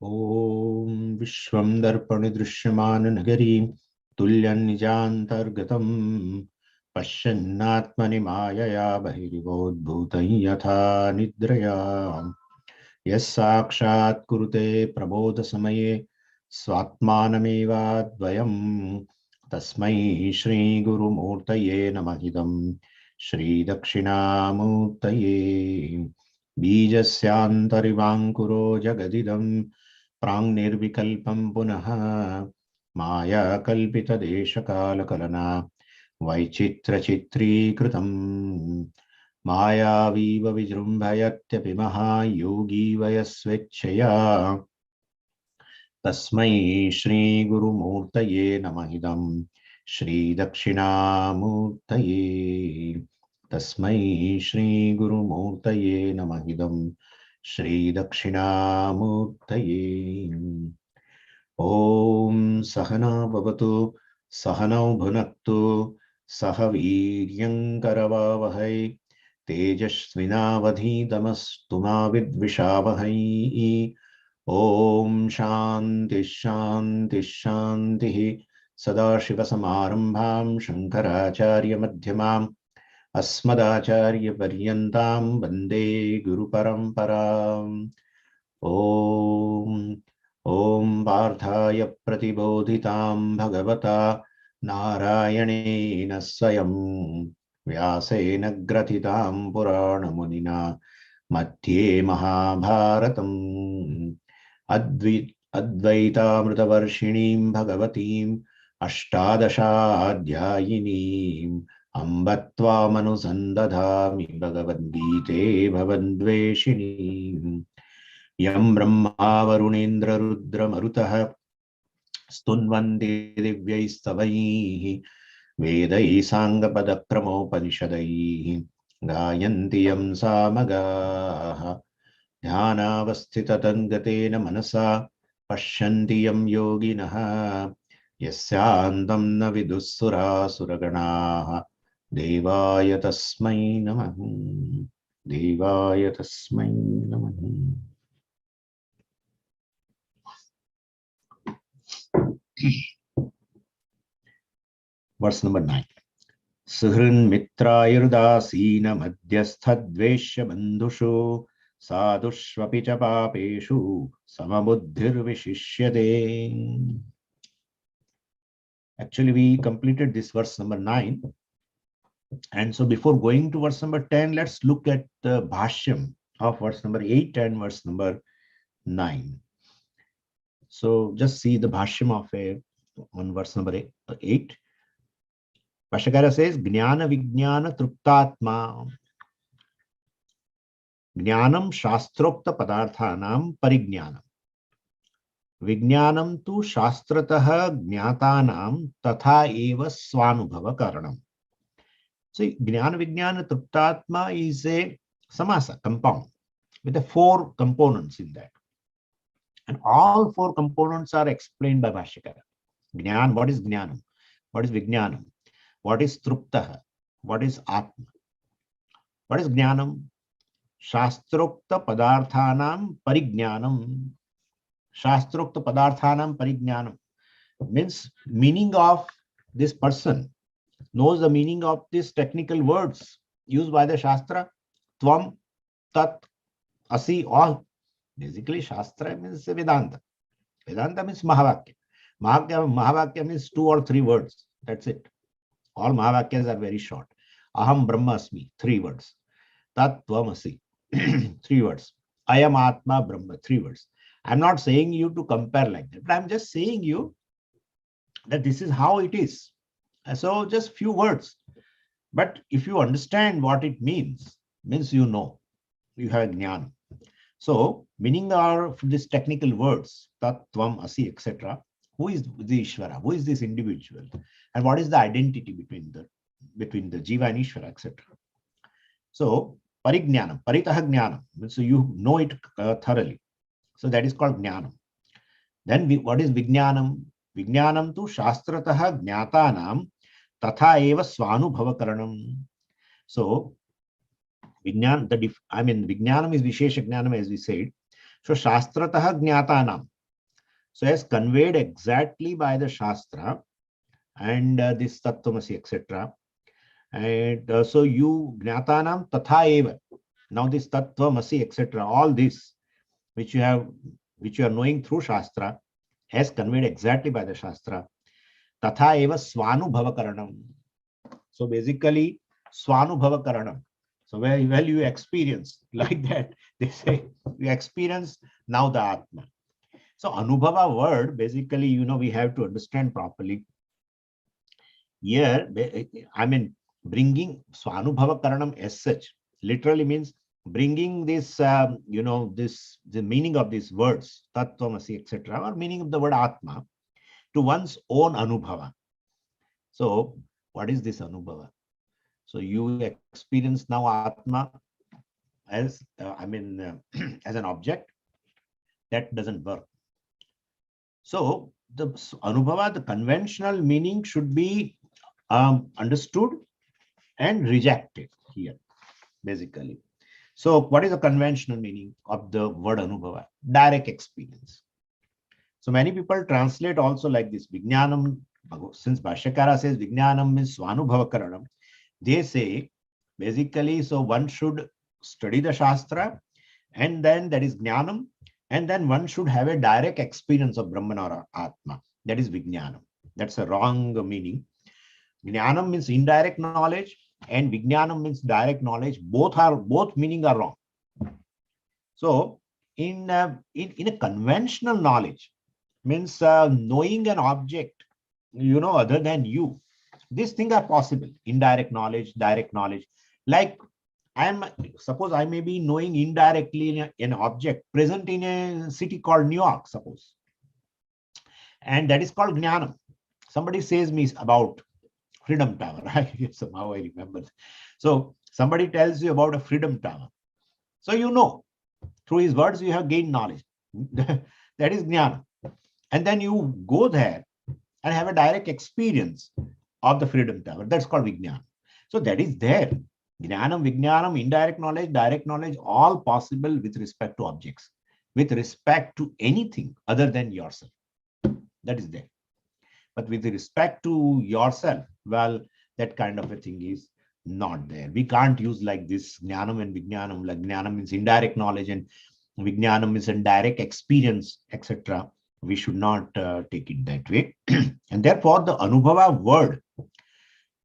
ॐ विश्वं दर्पणदृश्यमाननगरीं तुल्यन्निजान्तर्गतं पश्यन्नात्मनि मायया बहिर्भूतं यथा निद्रया यः साक्षात् कुरुते प्रबोधसमये स्वात्मानमेवाद्वयं तस्मै श्रीगुरुमूर्तये नमः इदं श्रीदक्षिणामूर्तये बीजस्यान्तरिवाङ्कुरो जगदिदं प्राङ्निर्विकल्पं पुनः मायाकल्पितदेशकालकलना वैचित्रचित्रीकृतं मायावीव विजृम्भयत्यपि महायोगी वयस्वेच्छया तस्मै श्रीगुरुमूर्तये नमः इदं श्रीदक्षिणामूर्तये तस्मै श्रीगुरुमूर्तये नमः इदं श्रीदक्षिणामूर्तये। ॐ सहना भवतु सहनौ भुनक्तु सह वीर्यङ्करवावहै तेजस्विनावधीतमस्तु मा विद्विषावहै। ॐ शान्ति शान्ति शान्तिः। सदाशिवसमारम्भां शङ्कराचार्यमध्यमाम् अस्मदाचार्यपर्यन्तां वन्दे गुरुपरम्पराम्। ॐ पार्थाय प्रतिबोधितां भगवता नारायणेन स्वयं व्यासेन ग्रथितां पुराणमुनिना मध्ये महाभारतम् अद्वैतामृतवर्षिणीं भगवतीम् अष्टादशाध्यायिनीम् अम्ब त्वामनुसन्दधामि भगवद्गीते भवद्वेषिणीम्। यं ब्रह्मा वरुणेन्द्ररुद्रमरुतः स्तुन्वन्ति दिव्यैस्तवैः वेदैः साङ्गपदक्रमोपनिषदैः गायन्ति यं सामगाः ध्यानावस्थिततन्गतेन मनसा पश्यन्ति यं योगिनः यस्यान्तं न विदुःसुरासुरगणाः देवाय तस्मै नमः। देवाय तस्मै नमः। Verse number 9. सुहृन्मित्रायुर्दासीन मध्यस्थद्वेष्य बन्धुषु साधुष्वपि च पापेषु समबुद्धिर्विशिष्यते. Actually, we completed this verse number 9. And so before going to verse number 10, let's look at the bhashyam of verse number 8 and verse number 9. So just see the bhashyam of on verse number 8. Bhashyakara says, Jnana Vijnana Truptatma Jnanam Shastrokta Padarthanam Parijnanam Vijnanam tu Shastrataha Jnatanam Tatha Eva Svanubhava Karanam. So Jnana Vijnana Truptatma is a samasa, compound, with the 4 components in that. And all 4 components are explained by Bhashyakara. Jnana, what is Jnanam? What is Vijnanam? What is Truptaha? What is Atma? What is Jnanam? Shastrokta Padarthanam Parijnanam. Shastrokta Padarthanam Parijnanam means meaning of this person knows the meaning of these technical words used by the Shastra. Tvam, Tat, Asi, all. Basically, Shastra means Vedanta. Vedanta means Mahavakya. Mahavakya means 2 or 3 words. That's it. All Mahavakyas are very short. Aham Brahmasmi, 3 words. Tat Tvamasi, 3 words. Ayam Atma Brahma, 3 words. I'm not saying you to compare like that, but I'm just saying you that this is how it is. So just few words. But if you understand what it means you know, you have jnana. So meaning are these technical words, tat, tvam, asi, etc. Who is the Ishvara? Who is this individual? And what is the identity between the Jiva and Ishvara, etc. So parijnanam, paritaha jnanam, so you know it thoroughly. So that is called jnanam. Then what is vijnanam? Vijnanam tu shastrataha jnatanam tatha eva svanubhava karanam. So Vijnanam is Vishesha Jnanam, as we said. So Shastrataha Jnyatanam. So as conveyed exactly by the Shastra and this Tattvamasi, etc. And so you Jnatanam Tatha Eva. Now this Tattvamasi, etc. All this which you have, which you are knowing through Shastra, as conveyed exactly by the Shastra. Tatha eva Swanubhava Karanam. So basically, Swanubhava Karanam. So well you experience like that, they say you experience now the Atma. So Anubhava word, basically, we have to understand properly. Here, I mean, bringing Swanubhava Karanam as such literally means bringing this, the meaning of these words, Tattvamasi, etc., or meaning of the word Atma to one's own Anubhava. So, what is this Anubhava? So, you experience now Atma as, as an object. That doesn't work. So, the Anubhava, the conventional meaning should be understood and rejected here, basically. So, what is the conventional meaning of the word Anubhava? Direct experience. So, many people translate also like this. Vijnanam, since Bhashyakara says Vijnanam means Swanubhava Karanam, they say basically, so one should study the Shastra, and then that is Jnanam, and then one should have a direct experience of Brahman or Atma. That is Vijnanam. That's a wrong meaning. Jnanam means indirect knowledge, and Vijnanam means direct knowledge. Both meaning are wrong. So in a conventional knowledge means knowing an object, other than you. These things are possible. Indirect knowledge, direct knowledge. Like suppose I may be knowing indirectly an object present in a city called New York, suppose. And that is called Jnanam. Somebody says me about Freedom Tower. Somehow I remember. So somebody tells you about a Freedom Tower. So through his words, you have gained knowledge. That is Jnana. And then you go there and have a direct experience of the Freedom Tower. That's called Vijnana. So that is there. Jnanam, Vijnanam, indirect knowledge, direct knowledge, all possible with respect to objects, with respect to anything other than yourself. That is there. But with respect to yourself, well, that kind of a thing is not there. We can't use like this Jnanam and Vijnanam. Like Jnanam means indirect knowledge and Vijnanam means indirect experience, etc. We should not take it that way. And therefore, the Anubhava word,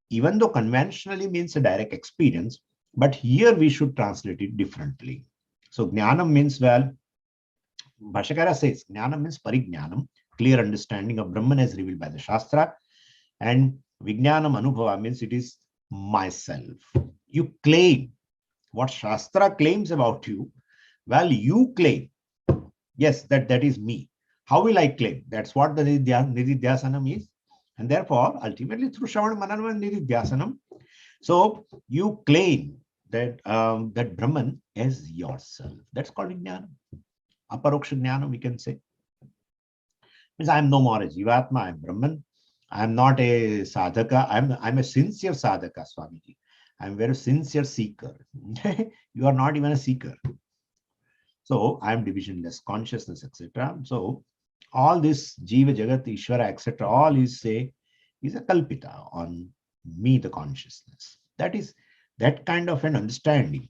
even though conventionally means a direct experience, but here we should translate it differently. So Jnanam means, well, Bhashyakara says, Jnanam means Parijnanam, clear understanding of Brahman as revealed by the Shastra. And Vijnanam Anubhava means it is myself. You claim what Shastra claims about you. Well, you claim, yes, that is me. How will I claim? That's what the Nididhyasanam is. And therefore, ultimately through Shravana Mananam and Nididhyasanam, so you claim that that Brahman as yourself. That's called Vijnana. Aparoksha Jnana, we can say. Means I am no more a Jivatma, I am Brahman. I am not a sadhaka. I'm a sincere sadhaka, Swamiji. I am very sincere seeker. You are not even a seeker. So I am divisionless consciousness, etc. So all this Jiva, Jagat, Ishvara, etc. all is a kalpita on me, the consciousness. That kind of an understanding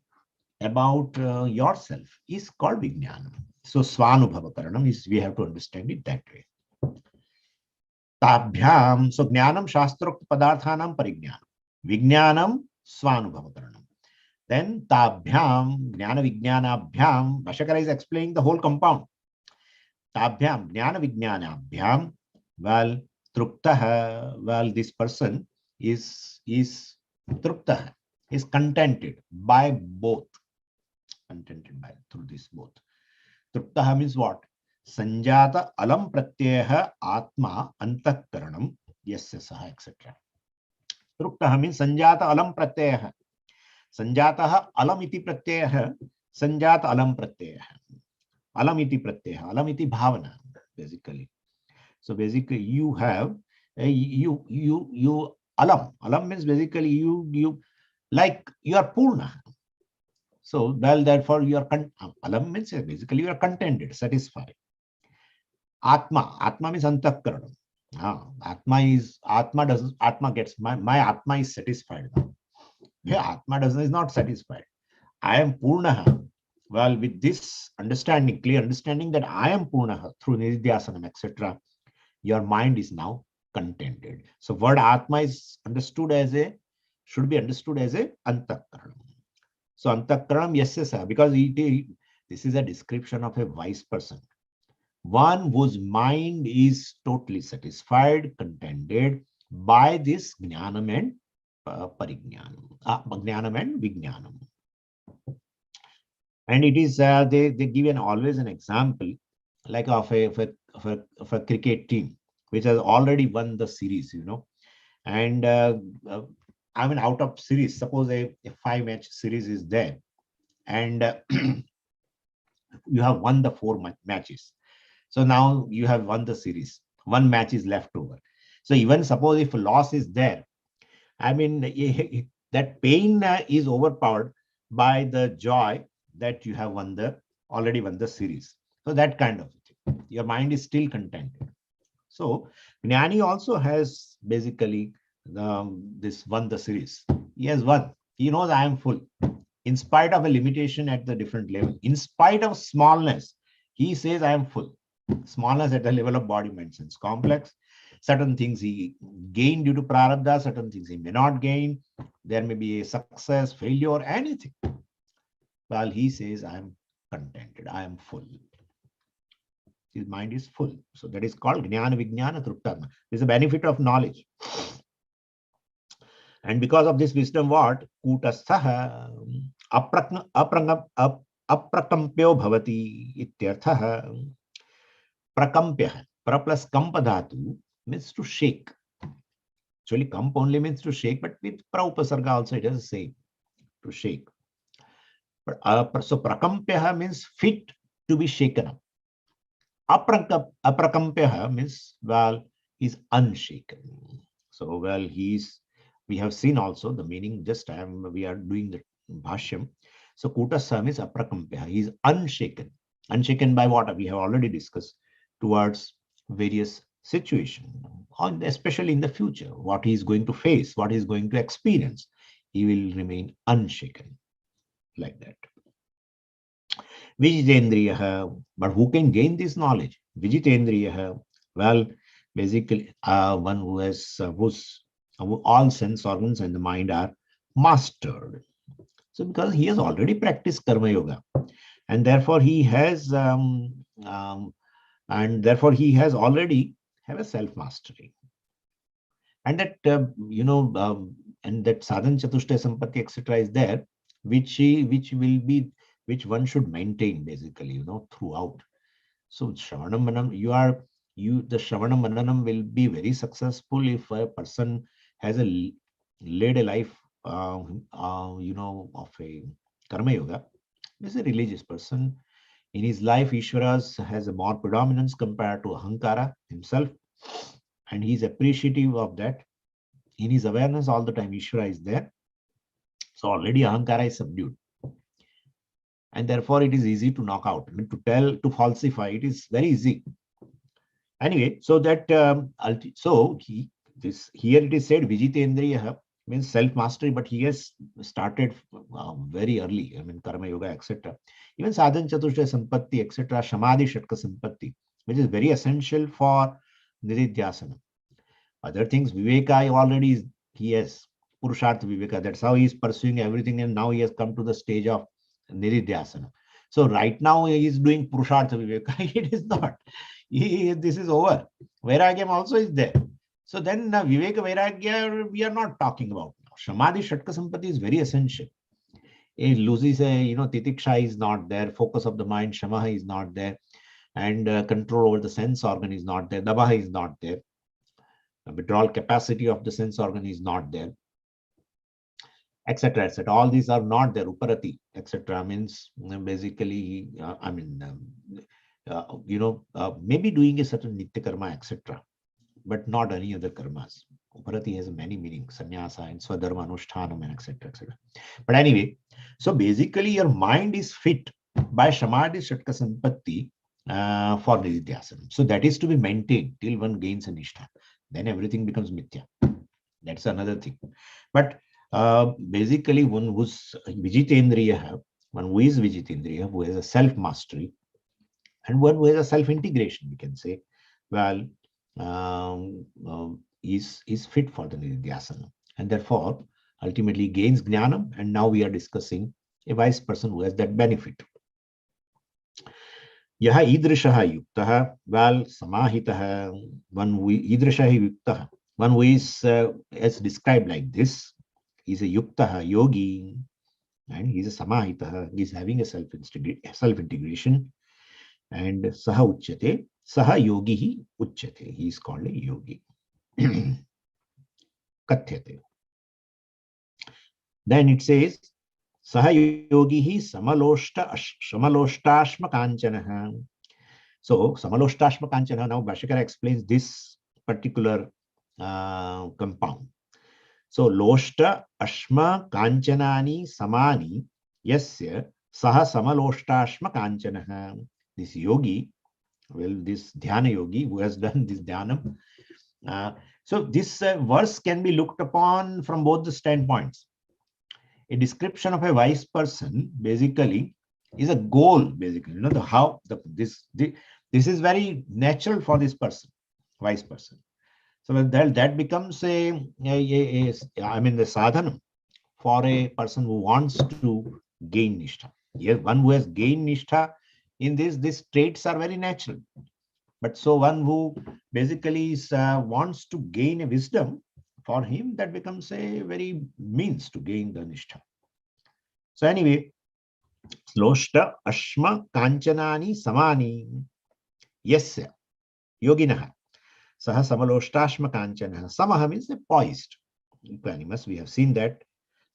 about yourself is called Vijnana. So Svanubhava Karanam is, we have to understand it that way. Tabhyam, so Jnanam Shastrokta Padarthanam Parijnanam. Vijnanam Svanubhava Karanam. Then Tabhyam, Jnana Vijnanabhyam, Bhashyakara is explaining the whole compound. Tabhyam, Jnana Vijnanabhyam, well, Truptaha, well, this person is Truptaha, is contented by both. Contented by through this both. Truptaha means what? Sanjata alam pratyaha atma antakaranam yasya saha, etc. Truptaha means Sanjata alam pratyaha. Sanjataha alam iti pratyayah, Sanjata alam pratyayah. Alam iti pratyayah, alam iti bhavana, basically. So basically you have you alam. Alam means basically you like you are purna. So well, therefore you are alam means basically you are contented, satisfied. Atma means antakaranam. Atma gets, my Atma is satisfied now. Yeah, Atma is not satisfied. I am Purnaha. Well, with this understanding, clear understanding that I am Purnaha through Nididhyasanam, etc., your mind is now contented. So word Atma is understood as should be understood as a Antakaranam. So Antakaranam, yes, sir, because this is a description of a wise person. One whose mind is totally satisfied, contented by this Jnanam and Parijnanam, Jnanam and Vijnanam. And it is, they give always an example like of a cricket team which has already won the series, and I mean, out of series, suppose a 5-match series is there, and you have won the 4 matches. So now you have won the series. 1 match is left over. So even suppose if a loss is there, I mean, that pain is overpowered by the joy that you have already won the series. So that kind of thing. Your mind is still contented. So Jnani also has basically this won the series. He has won. He knows I am full. In spite of a limitation at the different level, in spite of smallness, he says I am full. Smallness at the level of body, mind, sense complex. Certain things he gained due to prarabdha, certain things he may not gain. There may be a success, failure, anything. Well, he says I am contented, I am full. His mind is full. So that is called Jnana Vijnana Truptatma. This is the benefit of knowledge. And because of this wisdom, what? Kutasthaha aprakampyo bhavati ityarthaha. Prakampya. Pra plus kampa dhatu means to shake. Actually, kamp only means to shake, but with pra upasarga also it is the same, to shake. But so prakampya means fit to be shaken up. Aprakampya means, well, he's unshaken. So, well, we have seen also the meaning, just we are doing the bhashyam. So Kutasam is aprakampya. He is unshaken. Unshaken by what? We have already discussed, towards various situations, especially in the future, what he is going to face, what he is going to experience. He will remain unshaken, like that. Vijitendriyaha, but who can gain this knowledge? Vijitendriyaha, well, basically one who has all sense organs and the mind are mastered. So because he has already practiced karma yoga, and therefore he has already have a self mastery, and that and that sadhan chatushtaya sampatti etc. is there, which one should maintain basically, throughout. So Shravanam Manam, the Shravanam Mananam will be very successful if a person has led a life, of a karma yoga. As a religious person, in his life, Ishvara has a more predominance compared to Ahankara himself, and he's appreciative of that. In his awareness, all the time, Ishvara is there. So already Ahankara is subdued. And therefore, it is easy to knock out. I mean, to falsify, it is very easy. Anyway, so that here it is said Vijitendriya means self-mastery, but he has started very early. I mean, karma yoga, etc. Even sadhan chatushtaya sampatti, etc. Shamadhi shatka sampatti, which is very essential for nididhyasana. Other things, viveka already he has purushartha viveka. That's how he is pursuing everything, and now he has come to the stage of nididhyasana. So right now he is doing purushartha viveka. It is not. This is over. Vairagyam also is there. So then Viveka Vairagya we are not talking about now. Shamadhi Shatka Sampati is very essential. It loses Titiksha is not there, focus of the mind, Shamaha is not there, and control over the sense organ is not there, Dabaha is not there, the withdrawal capacity of the sense organ is not there, etc. etc. All these are not there. Uparati, etc. means basically, maybe doing a certain nitya karma, etc. but not any other karmas. Uparati has many meanings, sannyasa and swadharma, anushthanam, and etc. etc. But anyway, so basically your mind is fit by Shamadhi Shatka Sampatti for nididhyasana. So that is to be maintained till one gains a nishtha. Then everything becomes mithya. That's another thing. But basically, one who's Vijitendriya, one who is Vijitendriya, who has a self-mastery, and one who has a self-integration, we can say, well, is fit for the nididhyasana. And therefore, ultimately gains jnanam. And now we are discussing a wise person who has that benefit. Yaha idrishaha yuktah, well, samahitah, one who idrishaha yuktah, one who is as described like this, is a yuktah, yogi, and he's a samahitah, he's having a self-integration, and saha uchyate, saha yogi hi uchyate, he is called a yogi. Kathyate. Then it says, saha yogi hi samaloštashma kanchanaha. So, samaloštashma kanchana, now Bhashyakara explains this particular compound. So, loshta, ashma, kanchanani, samani, yasya, saha samaloštashma kanchanaha. This yogi, well, this dhyana yogi who has done this dhyanam. So, this verse can be looked upon from both the standpoints. A description of a wise person basically is a goal, basically, you know, this is very natural for this person, wise person. So that becomes I mean, the sadhana for a person who wants to gain nishtha. Yes, one who has gained nishtha in these traits are very natural. But so one who basically wants to gain a wisdom, for him that becomes a very means to gain the nishtha. So anyway, Sloshta ashma kanchanani samani yasya yoginaha saha samaloshtashma kanchanaha. Samaha means poised, equanimous. We have seen that.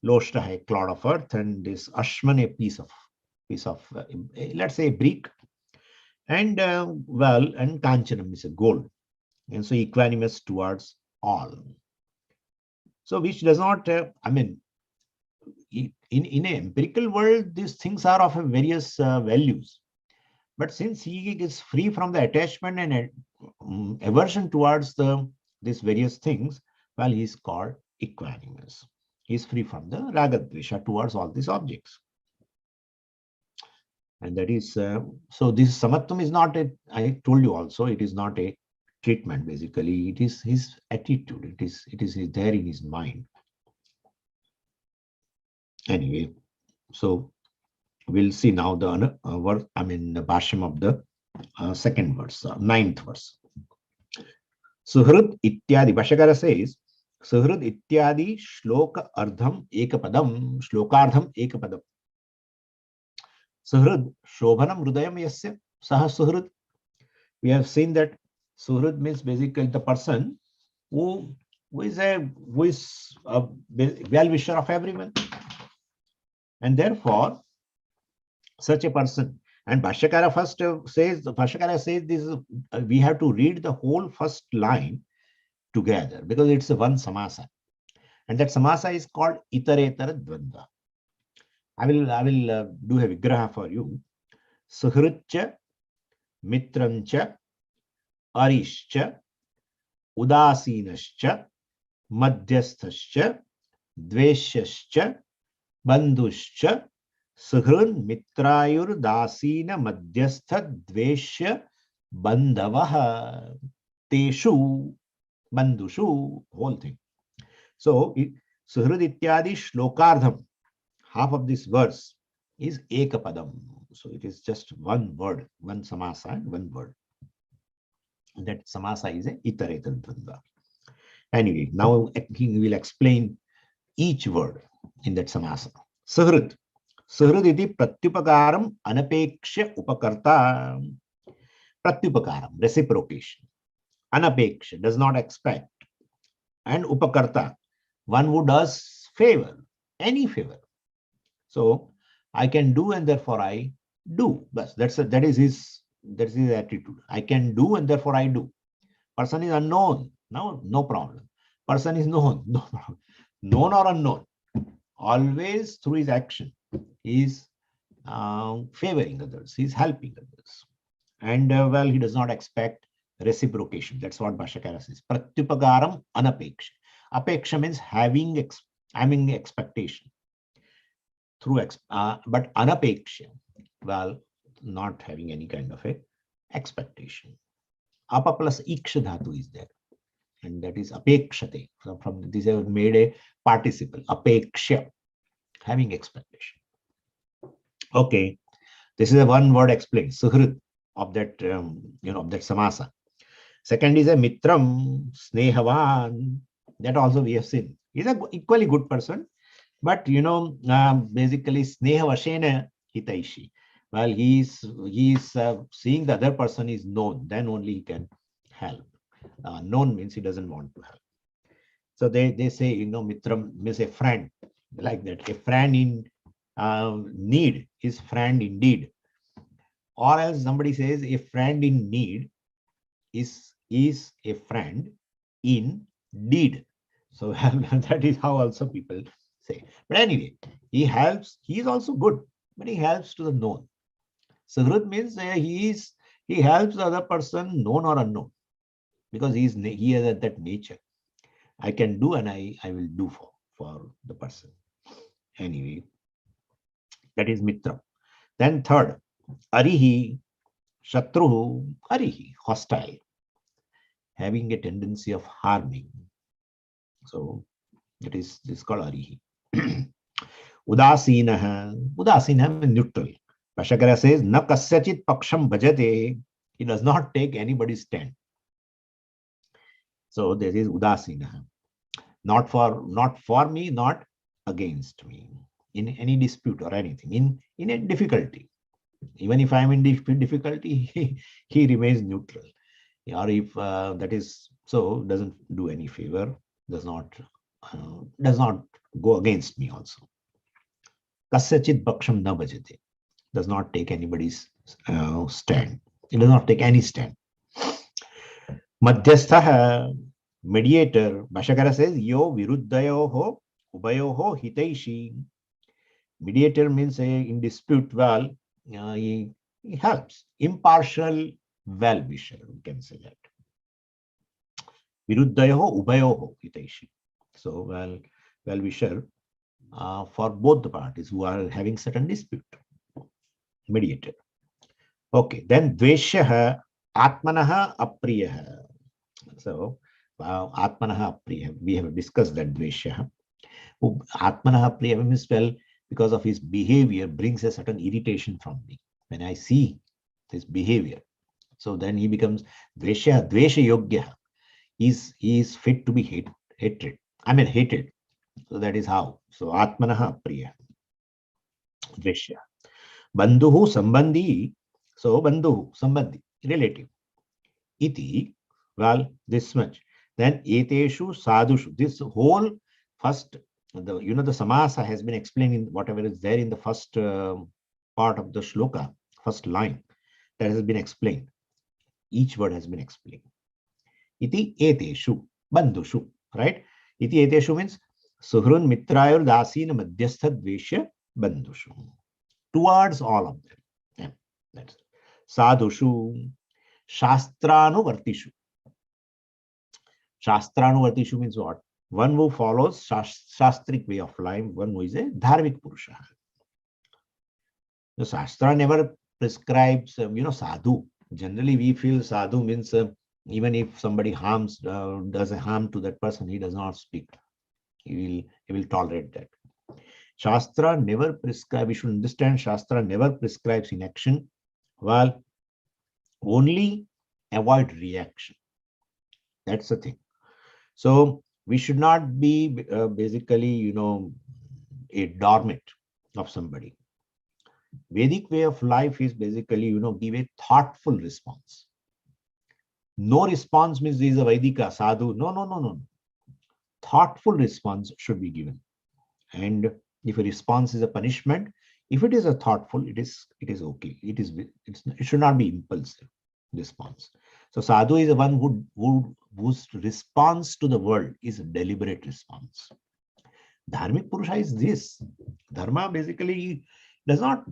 Loshta a clod of earth, and this ashman a piece of let's say a brick, and and kanchanam is a gold, and so equanimous towards all. So which does not I mean, in an empirical world, these things are of various values. But since he is free from the attachment and aversion towards these various things, well, he is called equanimous. He is free from the ragadvesha towards all these objects. And that is, so this samatvam is not a, I told you also, it is not a treatment, basically. It is his attitude. It is there in his mind. Anyway, so we'll see now the verse, I mean, the bhashyam of the second verse, ninth verse. Suhrud ityadi, Bhashyakara says, Suhrud ityadi shloka ardham ekapadam, shlokartham ekapadam. Suhrud, shobhanam hrudayam yasya, saha suhrud. We have seen that suhrud means basically the person who is a well-wisher of everyone. And therefore, such a person, and Bhashyakara first says, Bhashyakara says this, we have to read the whole first line together because it's a one samasa. And that samasa is called itaretara dvandva. I will do a vigraha for you. Suhritcha, mitrancha, arishcha, udasinascha, madhyasthascha, dveshascha, bandhuscha, suhrun mitrayur dasina madhyastha dveshya bandhavaha teshu bandhushu, whole thing. So suhrud ityadi shlokardham, half of this verse is ekapadam. So it is just one word, one samasa and one word. And that samasa is a iterator dvandva. Anyway, now he will explain each word in that samasa. Suhrud. Suhrud iti pratyupakaram anapeksha upakarta. Pratyupakaram, reciprocation. Anapeksha, does not expect. And upakarta, one who does favor, any favor. So I can do and therefore I do. But that is his attitude. I can do and therefore I do. Person is unknown. No problem. Person is known. No problem. Known or unknown. Always through his action, he is favoring others. He is helping others. And well, he does not expect reciprocation. That's what Bhashyakara says. Pratyupakaram anapeksha. Apeksha means having expectation through but anapeksha, well, not having any kind of a expectation. Apa plus iksha dhatu is there, and that is apekshate. So from this, I have made a participle, apeksha, having expectation. Okay, this is a one word explained, suhrit, of that, of that samasa. Second is a mitram, snehavan. That also we have seen. He's a equally good person, but basically snehavashena hitaishi. Well, he's seeing the other person is known, then only he can help. Known means he doesn't want to help. So they say, mitram means a friend, like that. A friend in need is friend indeed. Or else somebody says a friend in need is a friend in deed. So that is how also people say. But anyway, he helps. He is also good, but he helps to the known. Suhrit means he helps the other person, known or unknown, because he has that nature. I can do, and I will do for the person. Anyway, that is mitra. Then third, arihi, shatruhu, arihi, hostile, having a tendency of harming. So that is called arihi. Udasina means neutral. Bhashyakara says, na kasyachit paksham bhajate. He does not take anybody's stand. So this is udasina. Not for me, not against me. In any dispute or anything, in a difficulty. Even if I'm in difficulty, he remains neutral. Or if that is so, doesn't do any favor, does not go against me also. Kasyachit baksham na bhajate. Does not take anybody's stand. It does not take any stand. Madhyastha, mediator. Bhashyakara says, yo viruddayoho ubayoho hitaishi. Mediator means in dispute, well, he helps. Impartial well-wisher, we can say that. Viruddayoho ubayoho hitaishi. So, well-wisher for both the parties who are having certain dispute. Mediator. Okay, then dveshyaha atmanaha apriyaha. So, atmanaha apriyaha. We have discussed that dveshyaha. Atmanaha apriyaha means, well, because of his behavior, brings a certain irritation from me. When I see his behavior, so then he becomes dvesha yogya. He is fit to be hated. So that is how. So atmanaha apriya. Dvesha. Bandhuhu sambandhi. So bandhuhu sambandhi, relative. Iti, well, this much. Then eteshu sadhushu. This whole first, the samasa has been explained in whatever is there in the first part of the shloka, first line, that has been explained. Each word has been explained. Iti eteshu bandhushu, right? Iti eteshu means suhrun mitrayur dasina madhyastha dveshya bandhushu. Towards all of them. Yeah, that's it. Sadhushu, shastranuvartishu. Shastranuvartishu means what? One who follows shastric way of life, one who is a dharmic purusha. The Shastra never prescribes, sadhu. Generally, we feel sadhu means even if somebody does a harm to that person, he does not speak. He will tolerate that. Shastra never prescribes. We should understand Shastra never prescribes inaction, while only avoid reaction. That's the thing. So we should not be basically, a doormat of somebody. Vedic way of life is basically, give a thoughtful response. No response means this is a Vedika sadhu. No. Thoughtful response should be given. And if a response is a punishment, if it is a thoughtful, it is okay. It should not be impulsive response. So sadhu is the one whose response to the world is a deliberate response. Dharmic Purusha is this. Dharma basically does not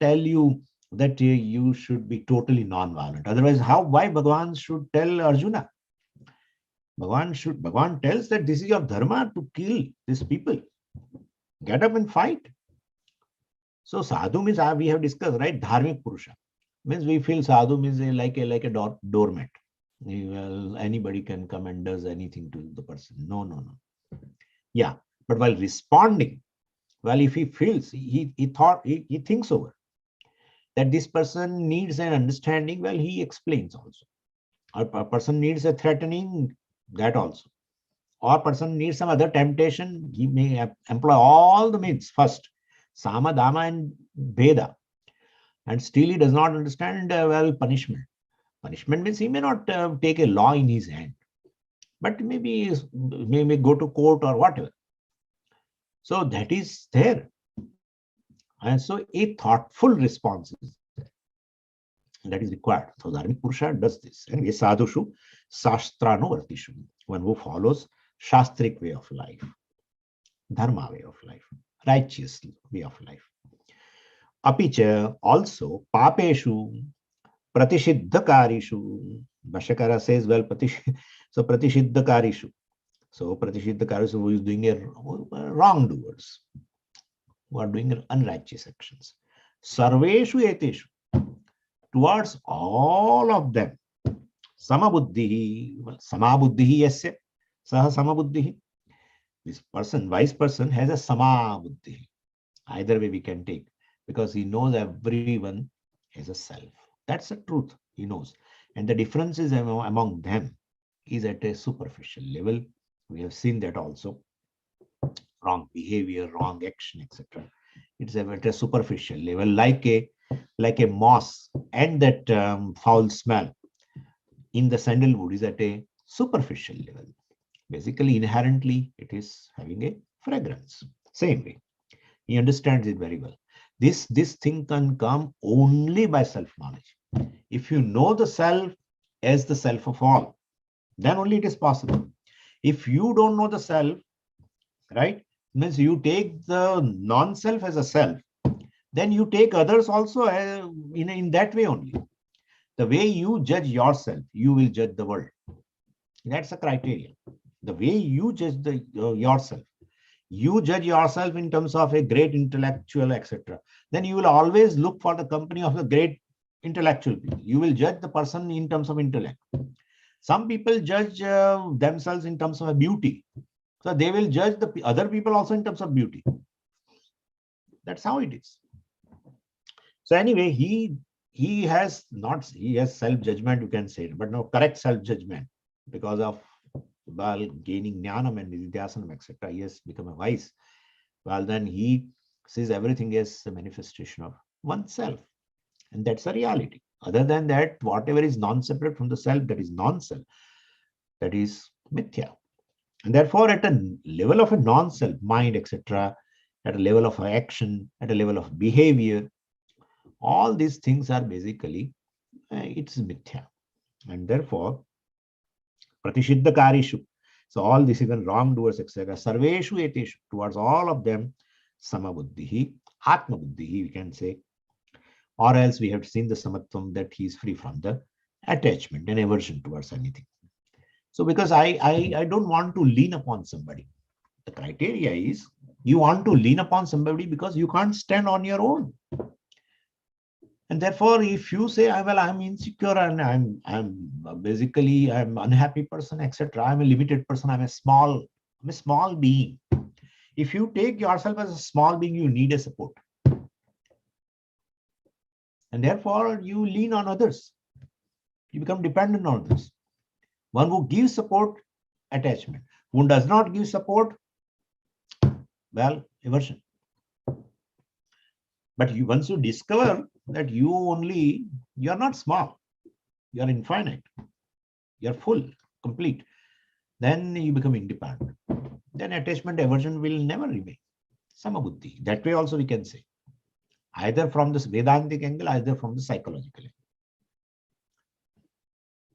tell you that you should be totally non-violent. Otherwise, why Bhagavan should tell Arjuna? Bhagavan tells that this is your dharma to kill these people. Get up and fight. So sadhu means, we have discussed, right? Dharmic Purusha. Means we feel sadhu means like a doormat. Well, anybody can come and does anything to the person. No, no, no. Yeah. But while responding, well, if he feels, he thinks over that this person needs an understanding, well, he explains also. Or a person needs a threatening, that also. Or person needs some other temptation, he may employ all the means first, Sama, Dama, and Veda. And still he does not understand, well, punishment. Punishment means he may not take a law in his hand, but maybe may go to court or whatever. So that is there. And so a thoughtful response is there. That is required. So Dharmic Purusha does this. And a sadhushu shastranuvartishu, one who follows shastric way of life, dharma way of life, righteous way of life. Apicha also papeshu pratishiddhakarishu. Bhashyakara says, well, so pratishiddhakarishu. So pratishiddhakarishu, who is doing a wrongdoers, who are doing unrighteous actions. Sarveshu eteshu, towards all of them. Samabuddhihi, samabuddhihi yasya, saha samabuddhihi. This person, wise person, has a samabuddhihi. Either way we can take, because he knows everyone has a self. That's the truth, he knows. And the differences among them is at a superficial level. We have seen that also. Wrong behavior, wrong action, etc. It's at a superficial level, like a moss, and that foul smell in the sandalwood is at a superficial level. Basically, inherently, it is having a fragrance. Same way, he understands it very well. This thing can come only by self-knowledge. If you know the self as the self of all, then only it is possible. If you don't know the self, right, means you take the non-self as a self, then you take others also in that way only. The way you judge yourself, you will judge the world. That's a criterion. The way you judge yourself, you judge yourself in terms of a great intellectual, etc. Then you will always look for the company of the great intellectual people. You will judge the person in terms of intellect. Some people judge themselves in terms of beauty. So they will judge the other people also in terms of beauty. That's how it is. So anyway, he has self-judgment, you can say, but no correct self-judgment, because of, while gaining jnanam and nididhyasanam, etc., he has become a wise. Well, then he sees everything as a manifestation of oneself. And that's a reality. Other than that, whatever is non-separate from the self, that is non-self, that is mithya. And therefore, at a level of a non-self, mind, etc., at a level of action, at a level of behavior, all these things are basically, it's mithya. And therefore, pratishiddhakarishu, so all this, even wrongdoers, etc., sarveshu eteshu, towards all of them, samabuddhihi, atma buddhihi, we can say. Or else we have seen the samatvam, that he is free from the attachment and aversion towards anything. So because I don't want to lean upon somebody. The criteria is, you want to lean upon somebody because you can't stand on your own. And therefore, if you say, well, I'm insecure and I'm unhappy person, etc., I'm a limited person, I'm a small being. If you take yourself as a small being, you need a support. And therefore, you lean on others. You become dependent on others. One who gives support, attachment. Who does not give support, well, aversion. But once you discover that you are not small, you are infinite, you are full, complete, then you become independent. Then attachment, aversion will never remain. Samabuddhi. That way also we can say. Either from this Vedantic angle, either from the psychological angle.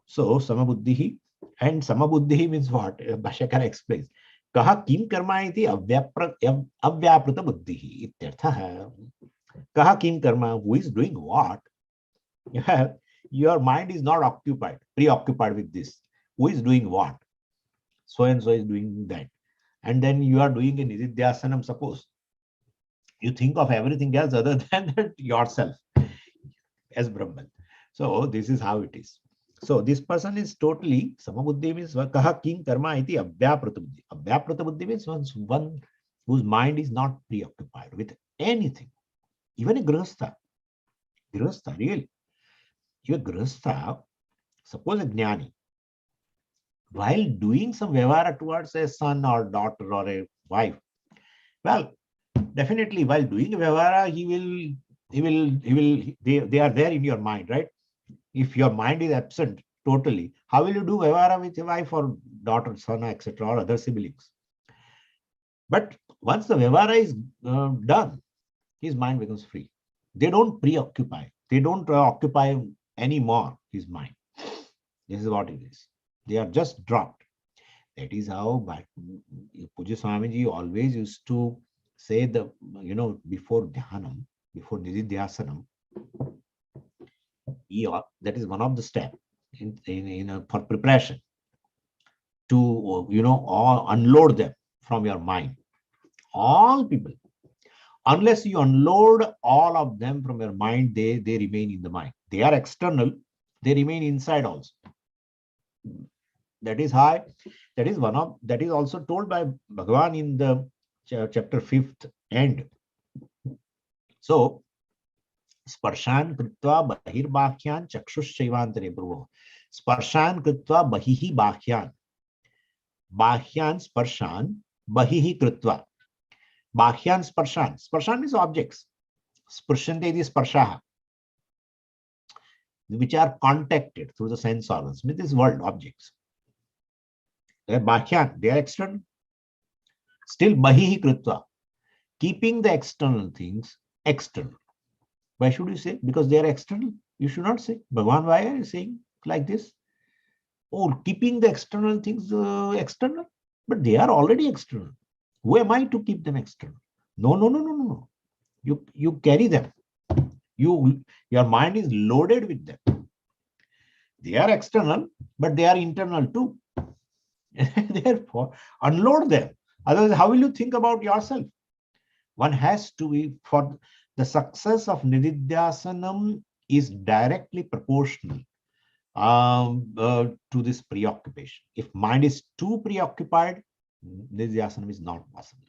So, samabuddhi, and samabuddhi means what? Bhashyakara explains. Kaha kim karma iti avyapruta buddhihi ityarthaha. Kaha kim karma, who is doing what? Your mind is not occupied, preoccupied with this. Who is doing what? So and so is doing that. And then you are doing a nididhyasanam, suppose. You think of everything else other than that yourself as Brahman. So this is how it is. So this person is totally samabuddhi means kaha king karma iti abhyaprata buddhi. Abhyaprata buddhi means one whose mind is not preoccupied with anything. Even a grihastha, really. Your grihastha, suppose a jnani, while doing some vyavahara towards a son or daughter or a wife, well, definitely while doing vyavahara, they are there in your mind, right? If your mind is absent totally, how will you do vyavahara with your wife or daughter, son, etc., or other siblings? But once the vyavahara is done, his mind becomes free. They don't preoccupy. They don't occupy anymore his mind. This is what it is. They are just dropped. That is how Puja Swamiji always used to say before dhyanam, before nididhyasanam, that is one of the steps for preparation to unload them from your mind. All people, unless you unload all of them from your mind, they remain in the mind. They are external, they remain inside also. That is high. That is also told by Bhagavan in the chapter 5th end. So sparshan kritva bahir bakhyan chakshushchaivantare bhruvo. Sparshan kritva bahihi bakhyan. Bakhyan sparshan bahihi kritva. Bakhyan sparshan. Sparshan is objects. Sparshante is sparshaha, which are contacted through the sense organs with this world objects. They are bakhyan, they are external. Still bahihi kritva, keeping the external things external. Why should you say? Because they are external. You should not say. Bhagavan, why are you saying like this? Oh, keeping the external things external? But they are already external. Who am I to keep them external? No. You carry them. Your mind is loaded with them. They are external, but they are internal too. Therefore, unload them. Otherwise, how will you think about yourself? One has to be, for the success of nididhyasanam is directly proportional to this preoccupation. If mind is too preoccupied, nididhyasanam is not possible.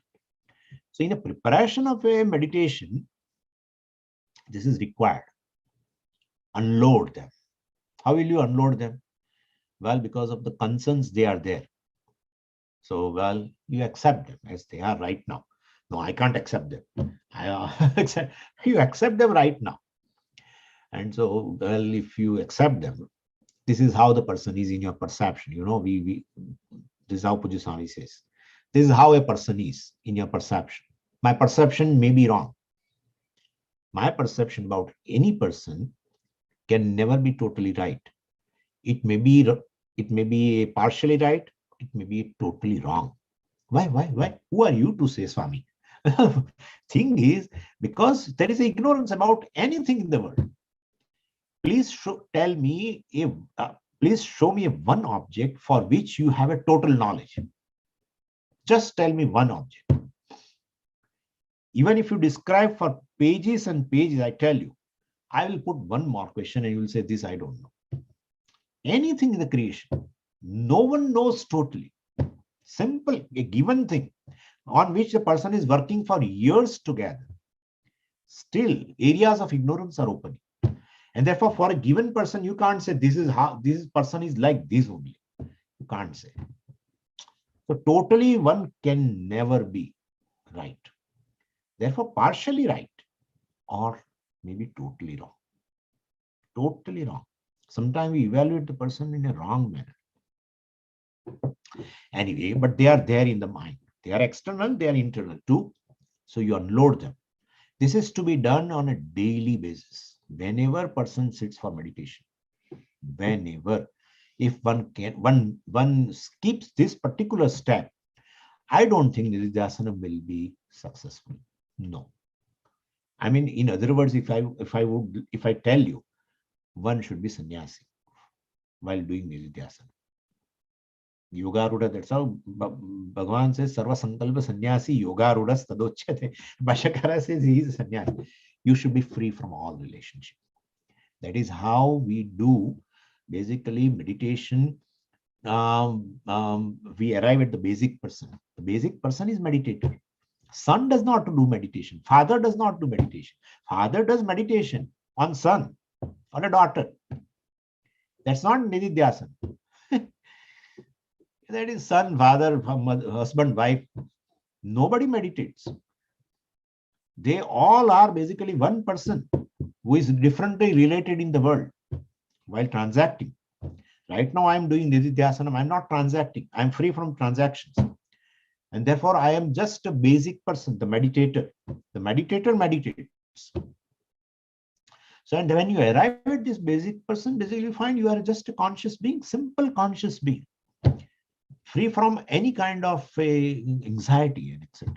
So in a preparation of a meditation, this is required. Unload them. How will you unload them? Well, because of the concerns, they are there. So, well, you accept them as they are right now. No, I can't accept them. You accept them right now. And so, well, if you accept them, this is how the person is in your perception. This is how Puja Swami says. This is how a person is in your perception. My perception may be wrong. My perception about any person can never be totally right. It may be partially right. It may be totally wrong. Why? Who are you to say, Swami? Thing is, because there is ignorance about anything in the world. Please show me one object for which you have a total knowledge. Just tell me one object. Even if you describe for pages and pages, I tell you, I will put one more question and you will say, this I don't know. Anything in the creation, no one knows totally. Simple, a given thing on which the person is working for years together. Still, areas of ignorance are opening. And therefore, for a given person, you can't say this is how this person is like this only. You can't say. So totally one can never be right. Therefore, partially right or maybe totally wrong. Totally wrong. Sometimes we evaluate the person in a wrong manner. Anyway, but they are there in the mind. They are external, they are internal too. So you unload them. This is to be done on a daily basis. Whenever person sits for meditation, whenever, if one skips this particular step, I don't think nididhyasanam will be successful. No. I mean, in other words, if I tell you one should be sannyasi while doing nididhyasana. Yoga Ruda, that's how Bhagavan says, Sarva Sankalpa Sannyasi Yoga Ruda Stadochyate. Bhashyakara says he is a sannyasi. You should be free from all relationship. That is how we do basically meditation. We arrive at the basic person. The basic person is meditator. Son does not do meditation. Father does not do meditation. Father does meditation on son, on a daughter. That's not nididhyasana. That is son, father, husband, wife. Nobody meditates. They all are basically one person who is differently related in the world while transacting. Right now, I am doing nididhyasana. I am not transacting. I am free from transactions. And therefore, I am just a basic person, the meditator. The meditator meditates. So, and when you arrive at this basic person, basically you find you are just a conscious being, simple conscious being, free from any kind of anxiety and etc.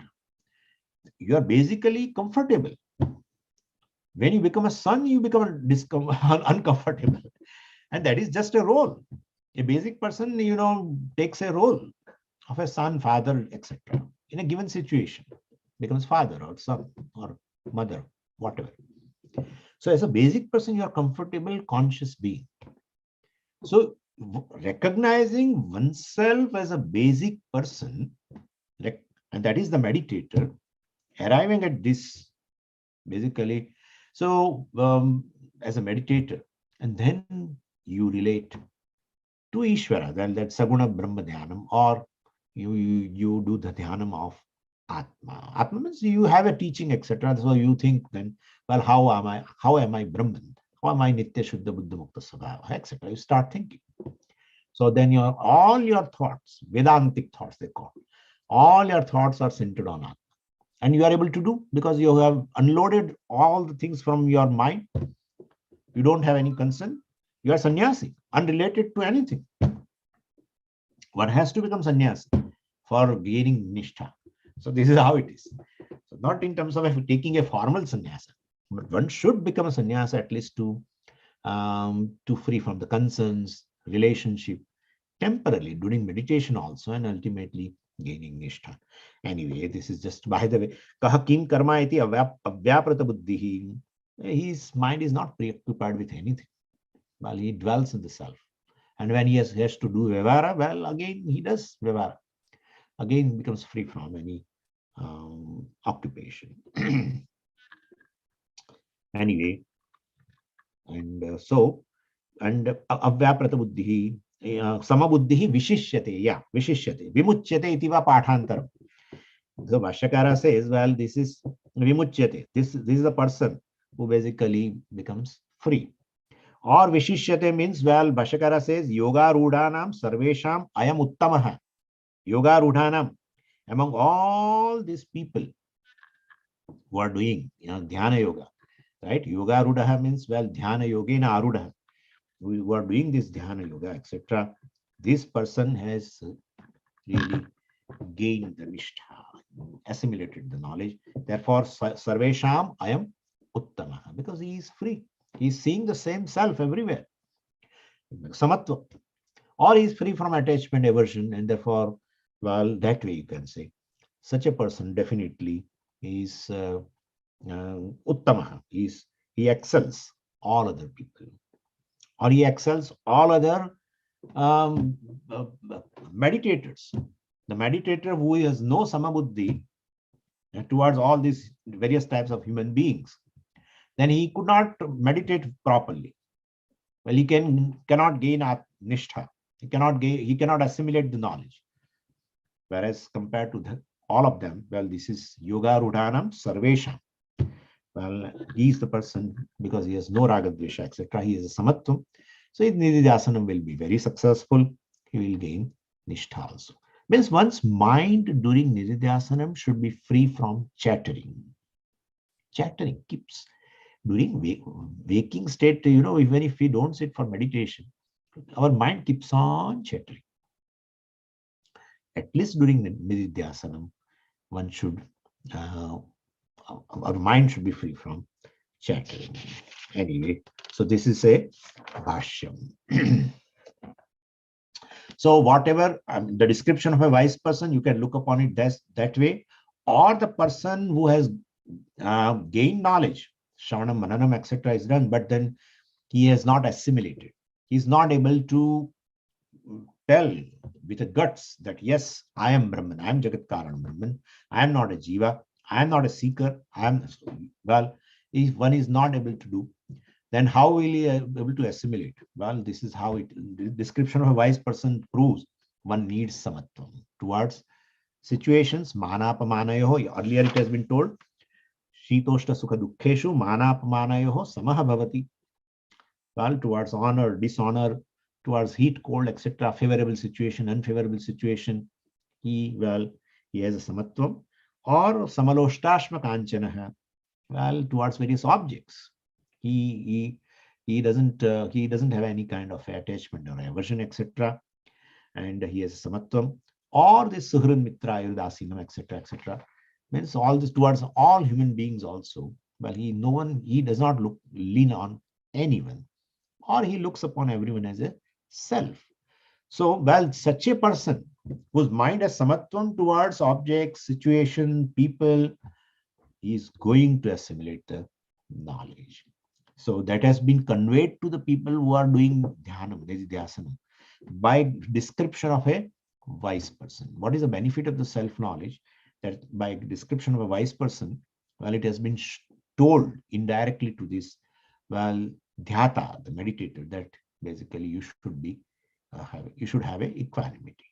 You are basically comfortable. When you become a son, you become uncomfortable. And that is just a role. A basic person, takes a role of a son, father, etc. In a given situation, becomes father or son or mother, whatever. So as a basic person, you are comfortable, conscious being. So recognizing oneself as a basic person, and that is the meditator, arriving at this basically. So as a meditator, and then you relate to Ishvara, then that Saguna Brahma Dhyanam, or you do the Dhyanam of Atma. Atma means you have a teaching, etc. So you think then, well, how am I Brahman? How am I Nitya Shuddha Buddha Mukta Svabhava, etc. You start thinking. So then all your thoughts, Vedantic thoughts they call, all your thoughts are centered on Atma. And you are able to do because you have unloaded all the things from your mind. You don't have any concern. You are sannyasi, unrelated to anything. One has to become sannyasi for gaining nishtha. So this is how it is. So not in terms of taking a formal sannyasa, but one should become a sannyasa at least to free from the concerns, relationship, temporarily during meditation also, and ultimately gaining nishtha. Anyway, this is just by the way. Kaha kim karma iti avyaprata buddhihi. His mind is not preoccupied with anything. Well, he dwells in the self. And when he has to do vyavara, well, again, he does vyavara. Again, becomes free from any occupation. Anyway, and avyaprata buddhihi, samabuddhihi vishishyate, vishishyate, vimuchyate iti va pathantaram. So Bhashyakara says, well, this is vimuchyate. This is a person who basically becomes free. Or vishishyate means, well, Bhashyakara says, yoga rudhanam sarvesham ayam uttamaha. Yoga rudhanam, among all these people who are doing dhyana yoga, right? Yoga rudhaha means, well, dhyana yogena arudha. Who are doing this dhyana yoga, etc. This person has really gained the nishtha, assimilated the knowledge. Therefore, sarvesham ayam uttamaha, because he is free. He is seeing the same self everywhere. Samatva. Or he is free from attachment, aversion, and therefore, well, that way you can say. Such a person definitely is uttamaha. He excels all other people. Or he excels all other meditators. The meditator who has no samabuddhi towards all these various types of human beings, then he could not meditate properly. Well, he cannot gain nishtha. He cannot assimilate the knowledge. Whereas compared to all of them, well, this is yoga rudhanam sarvesham. Well, he is the person because he has no raga dvesha, etc. He is a samatvam. So his nididhyasanam will be very successful. He will gain nishtha also. Means one's mind during nididhyasanam should be free from chattering. Chattering keeps during waking state, even if we don't sit for meditation, our mind keeps on chattering. At least during the nididhyasanam, one should our mind should be free from chattering. Anyway, so this is a bhashyam. So whatever the description of a wise person, you can look upon it that way, or the person who has gained knowledge, Shravanam, Mananam, etc. is done, but then he has not assimilated. He's not able to tell with the guts that yes, I am Brahman, I am Jagat Karan Brahman, I am not a Jiva, I am not a seeker, I am, well, if one is not able to do, then how will he be able to assimilate? Well, this is how the description of a wise person proves one needs samatvam towards situations. Manapamanayoho, earlier it has been told, Shitoshta Sukha Dukkheshu, Manapamanayoho, Samaha Bhavati. Well, towards honor, dishonor, towards heat, cold, etc., favorable situation, unfavorable situation, he has a samatvam. Or Samaloshtashma Kanchanaha, well, towards various objects. He doesn't have any kind of attachment or aversion, etc., and he has samatvam. Or this suhrin mitra ayudasinam, etc., means all this towards all human beings also. Well, he does not lean on anyone, or he looks upon everyone as a self. So, well, such a person whose mind has samatvam towards objects, situation, people, is going to assimilate the knowledge. So that has been conveyed to the people who are doing dhyanam, nididhyasanam, by description of a wise person. What is the benefit of the self-knowledge? That by description of a wise person, well, it has been told indirectly to this, well, dhyata, the meditator, that basically you should be you should have a equanimity.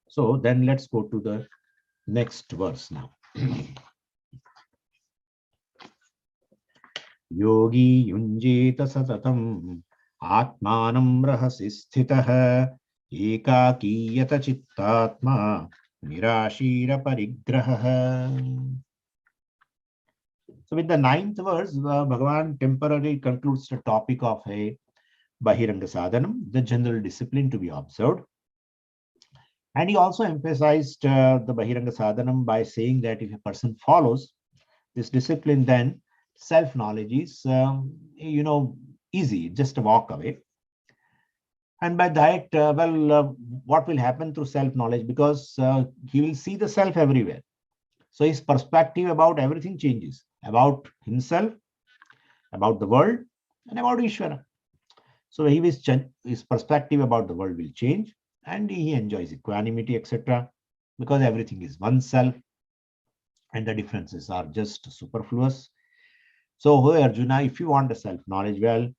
So then let's go to the next verse now. Yogi yunjeta satatam atmanam rahasi sthitah ekakiyata chittatma nirashira parigrahah. So with the ninth verse, Bhagavan temporarily concludes the topic of a Bahiranga Sadhanam, the general discipline to be observed. And he also emphasized the Bahiranga Sadhanam by saying that if a person follows this discipline, then self-knowledge is, easy, just a walk away. And by that, what will happen through self-knowledge? Because he will see the self everywhere. So his perspective about everything changes, about himself, about the world, and about Ishvara. So his perspective about the world will change, and he enjoys equanimity, etc., because everything is oneself, and the differences are just superfluous. So, Arjuna, if you want a self-knowledge, well,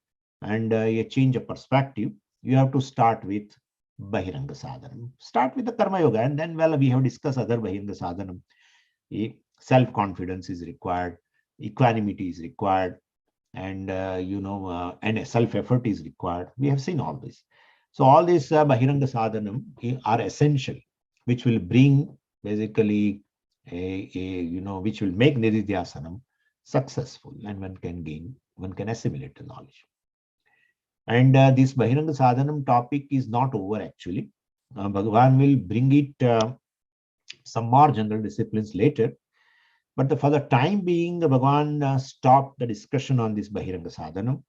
and a change of perspective, you have to start with Bahiranga Sadhanam. Start with the Karma Yoga, and then, well, we have discussed other Bahiranga Sadhanam. Self-confidence is required, equanimity is required, and and a self-effort is required. We have seen all this. So all these Bahiranga Sadhanam are essential, which will bring basically which will make Nididhyasanam successful, and one can assimilate the knowledge. And this Bahiranga Sadhanam topic is not over actually. Bhagavan will bring it some more general disciplines later. But for the time being, Bhagavan stopped the discussion on this Bahiranga Sadhanam,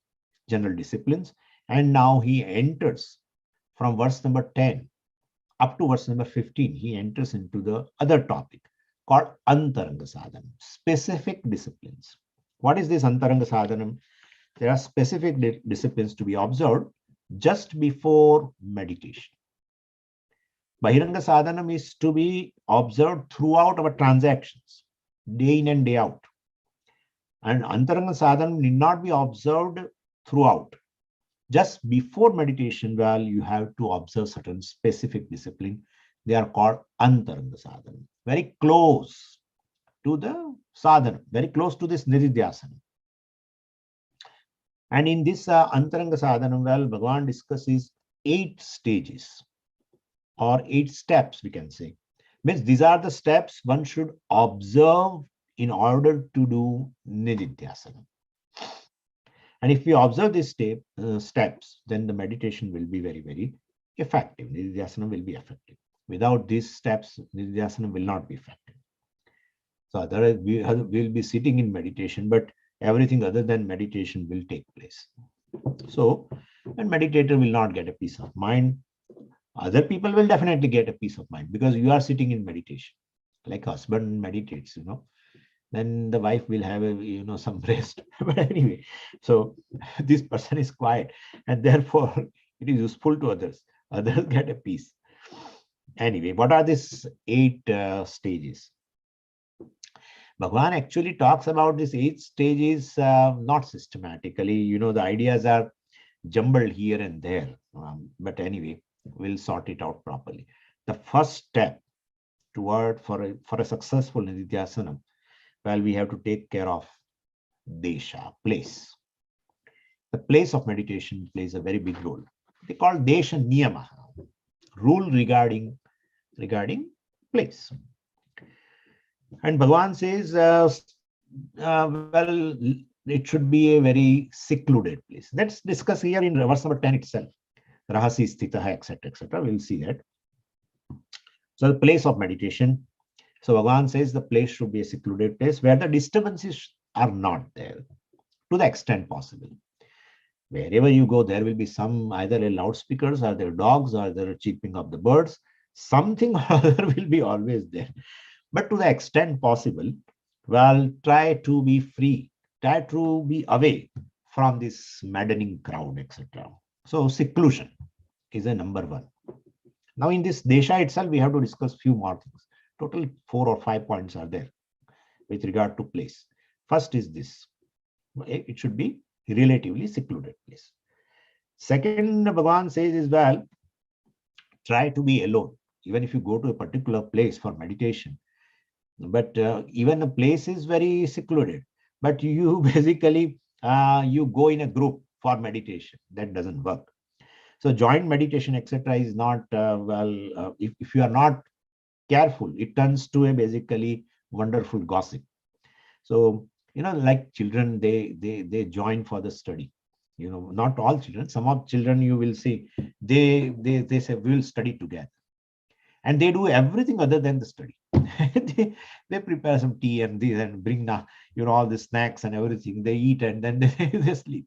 general disciplines, and now he enters from verse number 10 up to verse number 15. He enters into the other topic called Antaranga Sadhanam, specific disciplines. What is this Antaranga Sadhanam? There are specific disciplines to be observed just before meditation. Bahiranga Sadhanam is to be observed throughout our transactions, day in and day out. And Antaranga Sadhanam need not be observed throughout. Just before meditation, well, you have to observe certain specific discipline. They are called Antaranga Sadhanam. Very close to the sadhana, very close to this Nididhyasana. And in this Antaranga Sadhanam, well, Bhagavan discusses 8 stages or 8 steps, we can say. Means these are the steps one should observe in order to do Nididhyasana. And if we observe these steps, then the meditation will be very, very effective. Nididhyasana will be effective. Without these steps, Nididhyasana will not be effective. So otherwise we'll be sitting in meditation, but everything other than meditation will take place. So, and meditator will not get a peace of mind. Other people will definitely get a peace of mind because you are sitting in meditation. Like husband meditates, then the wife will have some rest. But anyway, so this person is quiet, and therefore it is useful to others. Others get a peace. Anyway, what are these 8 stages? Bhagavan actually talks about these 8 stages not systematically. The ideas are jumbled here and there. But anyway, we'll sort it out properly. The first step toward for a successful nididhyasana, well, we have to take care of desha, place. The place of meditation plays a very big role. They call desha niyama, rule regarding place. And Bhagavan says, well, it should be a very secluded place. Let's discuss here in verse number 10 itself. Rahasi sthitaha, etc., etc. We'll see that. So the place of meditation. So Bhagavan says the place should be a secluded place where the disturbances are not there to the extent possible. Wherever you go, there will be some either a loudspeakers or there dogs or there chirping of the birds. Something or other will be always there. But to the extent possible, well, try to be free, try to be away from this maddening crowd, etc. So seclusion is a number 1. Now in this desha itself, we have to discuss few more things. Total 4 or 5 points are there with regard to place. First is this. It should be relatively secluded place. Second, Bhagavan says is, well, try to be alone. Even if you go to a particular place for meditation, but even a place is very secluded, but you basically you go in a group for meditation, that doesn't work. So joint meditation, etc., is not if you are not careful, it turns to a basically wonderful gossip. So like children, they join for the study. Not all children, some of children you will see, they say we will study together, and they do everything other than the study. they prepare some tea and this and bring all the snacks and everything. They eat and then they sleep,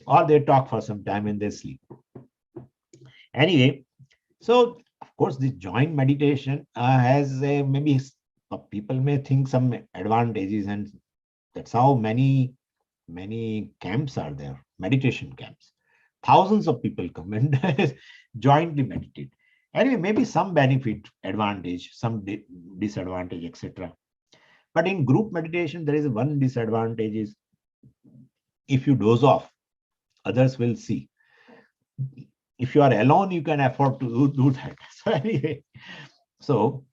or they talk for some time and they sleep. Anyway, so of course this joint meditation has maybe people may think some advantages, and that's how many camps are there, meditation camps. Thousands of people come and jointly meditate. Anyway, maybe some benefit, advantage, some disadvantage, etc. But in group meditation, there is one disadvantage is if you doze off, others will see. If you are alone, you can afford to do that. So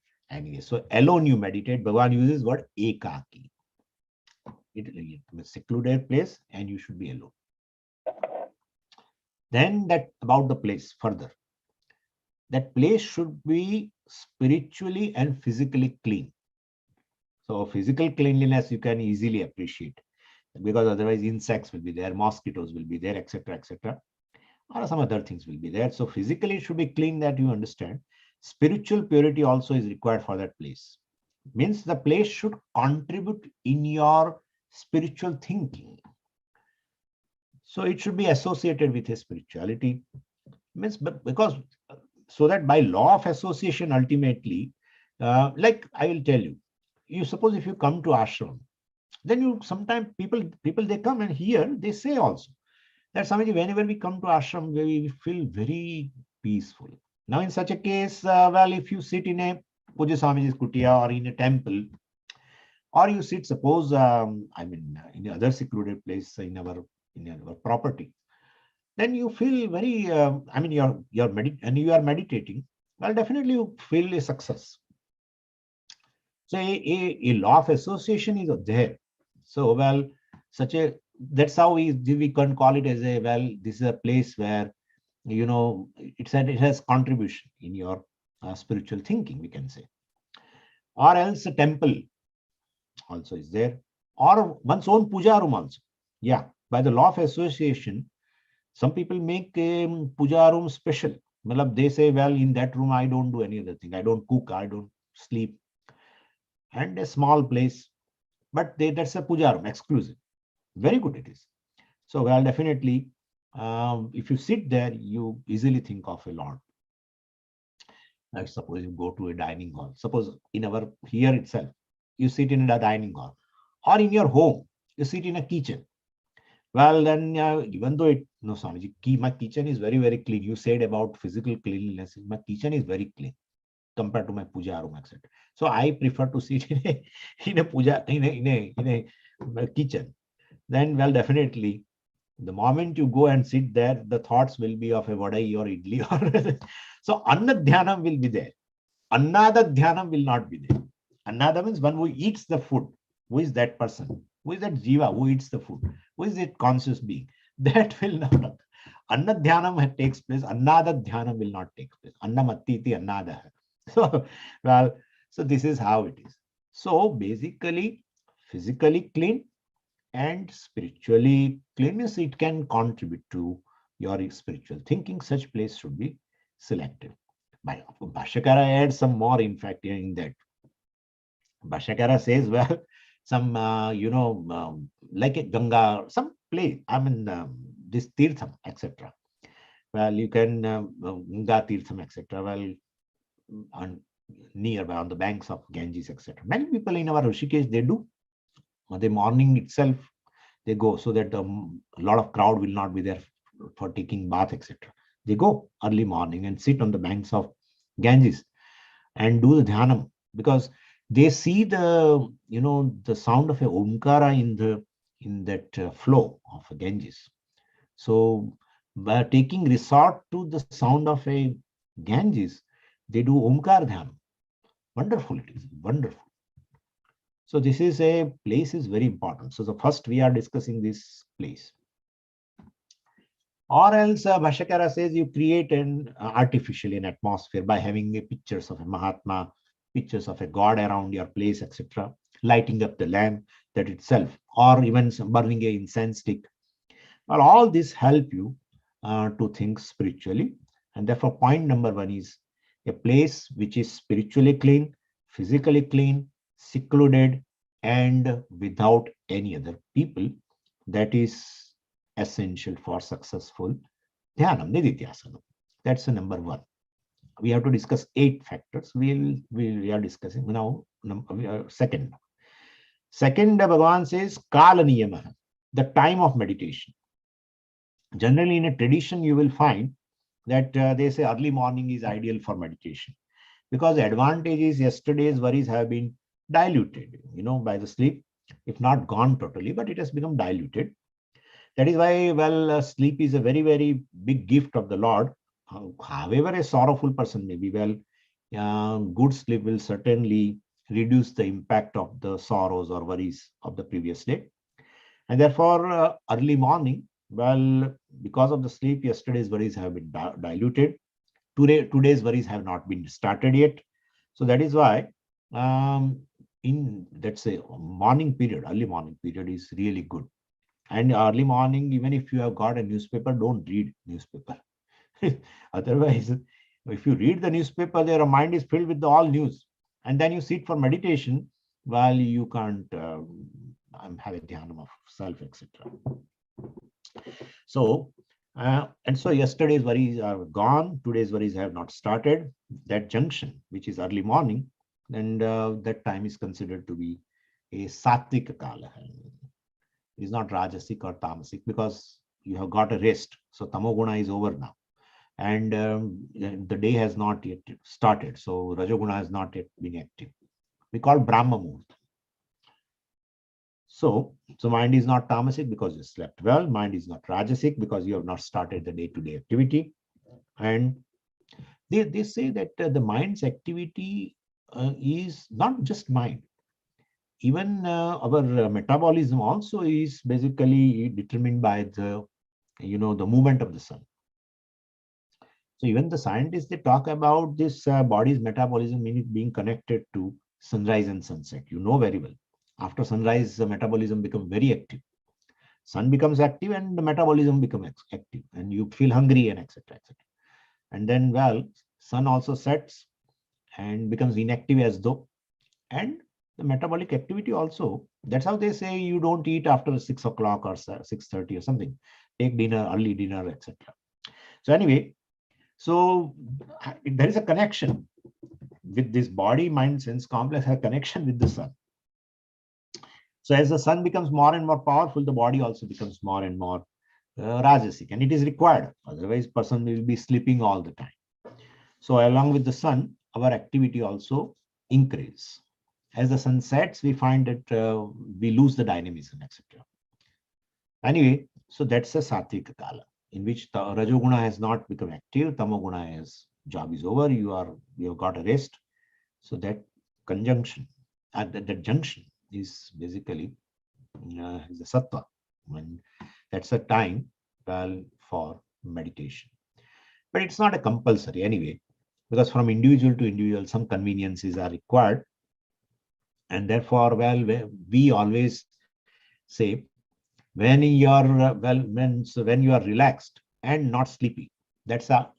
alone you meditate. Bhagavan uses word ekaki. It is a secluded place and you should be alone. Then that about the place further. That place should be spiritually and physically clean. So physical cleanliness you can easily appreciate, because otherwise insects will be there, mosquitoes will be there, etc., etc., or some other things will be there. So physically it should be clean, that you understand. Spiritual purity also is required for that place. Means the place should contribute in your spiritual thinking. So it should be associated with a spirituality. Means because so that by law of association, ultimately, like I will tell you, suppose if you come to ashram, then you sometimes people they come and here they say also that Swamiji, whenever we come to ashram, we feel very peaceful. Now in such a case, well, if you sit in a Puja Swamiji's kutia or in a temple, or you sit, suppose, in other secluded place in our property, then you feel very, you are meditating. Well, definitely you feel a success. So a law of association is there. So well, that's how we can call it as a, well, this is a place where it has contribution in your spiritual thinking, we can say. Or else a temple also is there, or one's own puja room also. Yeah, by the law of association, some people make a puja room special. They say, well, in that room I don't do any other thing. I don't cook, I don't sleep. and a small place, but that's a puja room, exclusive. Very good it is. So, well, definitely, if you sit there, you easily think of a Lord. Like suppose you go to a dining hall. Suppose in our here itself, you sit in a dining hall, or in your home, you sit in a kitchen. Well, then even though it no Swamiji, my kitchen is very very clean. You said about physical cleanliness. My kitchen is very clean compared to my puja room, etc. So I prefer to sit in a puja in a kitchen. Then well, definitely the moment you go and sit there, the thoughts will be of a vadai or idli or so anna dhyanam will be there. Annada dhyanam will not be there. Annada means one who eats the food. Who is that person? Who is that jiva who eats the food? Who is that conscious being? That will not occur. Anna dhyanam takes place. Annada dhyanam will not take place. Annamatiti annada. So, well, so this is how it is. So basically, physically clean and spiritually clean means it can contribute to your spiritual thinking. Such place should be selected. Bhashyakara adds some more, in fact, in that. Bhashyakara says, well, some, like a Ganga, some place, I mean, this Tirtham, etc. Well, you can, Ganga Tirtham, etc. Well, on nearby, on the banks of Ganges, etc. Many people in our Rishikesh, they do. The morning itself, they go so that a lot of crowd will not be there for taking bath, etc. They go early morning and sit on the banks of Ganges and do the dhyanam, because they see the the sound of a omkara in that flow of a Ganges. So by taking resort to the sound of a Ganges, they do omkar dhyanam. Wonderful it is, wonderful. So this is a place is very important. So the first we are discussing this place. Or else Bhashyakara says you create an artificially an atmosphere by having pictures of a Mahatma, pictures of a god around your place, etc. Lighting up the lamp that itself, or even burning a incense stick. Well, all this help you to think spiritually. And therefore, point number one is a place which is spiritually clean, physically clean, secluded, and without any other people. That is essential for successful dhyanam, nididhyasana. That's the number one. We have to discuss 8 factors. We are discussing now second. Second, Bhagavan says kala niyama, the time of meditation. Generally, in a tradition, you will find that they say early morning is ideal for meditation, because the advantage is yesterday's worries have been diluted, by the sleep, if not gone totally, but it has become diluted. That is why, well, sleep is a very, very big gift of the Lord. However, a sorrowful person may be, well, good sleep will certainly reduce the impact of the sorrows or worries of the previous day. And therefore, early morning, well, because of the sleep, yesterday's worries have been diluted. Today's worries have not been started yet. So that is why in, let's say, morning period, early morning period is really good. And early morning, even if you have got a newspaper, don't read newspaper. Otherwise, if you read the newspaper, your mind is filled with all news. And then you sit for meditation, well, you can't have a dhyanam of self, etc. So, and so yesterday's worries are gone. Today's worries have not started. That junction, which is early morning, and that time is considered to be a sattvic kala. It is not rajasic or tamasic, because you have got a rest. So tamoguna is over now. And the day has not yet started. So rajoguna has not yet been active. We call Brahma Muhurta. So mind is not tamasic because you slept well. Mind is not rajasic because you have not started the day-to-day activity. And they say that the mind's activity is not just mind. Even our metabolism also is basically determined by the movement of the sun. So even the scientists, they talk about this body's metabolism being connected to sunrise and sunset. You know very well. After sunrise, the metabolism becomes very active. Sun becomes active and the metabolism becomes active, and you feel hungry and etc. etc. And then, well, sun also sets and becomes inactive as though, and the metabolic activity also. That's how they say you don't eat after 6 o'clock or 6:30 or something. Take dinner, early dinner, etc. So anyway, so there is a connection with this body, mind, sense complex, a connection with the sun. So as the sun becomes more and more powerful, the body also becomes more and more rajasic, and it is required. Otherwise, person will be sleeping all the time. So along with the sun, our activity also increase. As the sun sets, we find that we lose the dynamism, etc. Anyway, so that's a satvika kala in which the rajoguna has not become active, tamoguna is job is over, you have got a rest. So that conjunction, that junction is basically is the sattva. When that's a time well for meditation. But it's not a compulsory anyway, because from individual to individual, some conveniences are required. And therefore, well, we always say when you are when you are relaxed and not sleepy, that's a